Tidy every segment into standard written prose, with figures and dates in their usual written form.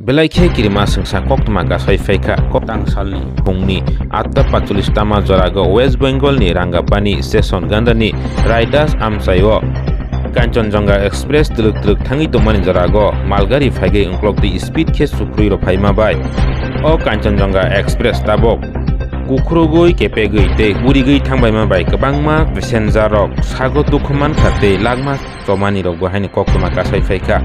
Belai kirima sengsa koktuma kasai phaikha tangsali phungni atta 45 tama jora go West Bengal ni Rangapani station gandani Roidas amchaioh Kanchanjunga Express tuluk thangi tomani jora go malgari phaigai unklok di speed khe sukrui ro phaima bai o Kanchanjunga Express tabok kukrugoi kepegoi te urigoi thangbaima bai kwbangma passenger rok sago dukhuman khate lakma chomani rok bo haini koktuma kasai phaikha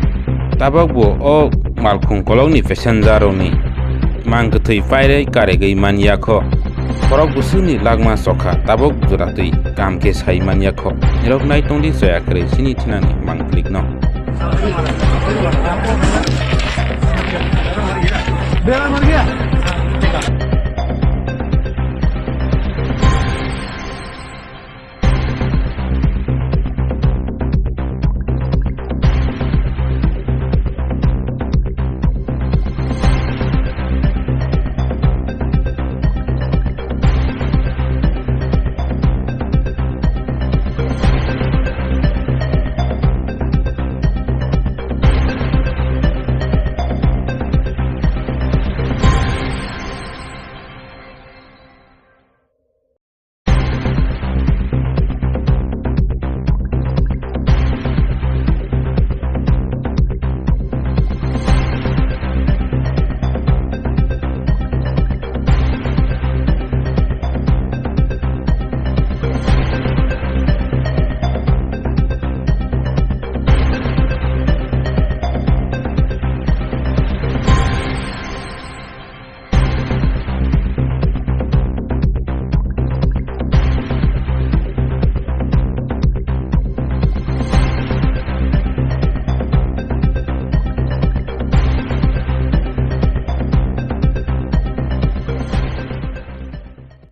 tabok bo o malkhung kolongni passenger rokni mangkthei paire karegei maniakho korok busuni lakma sokha tabok juratui kamke sai maniakho nirok nai tongdi soya kare sini thinani mangklik no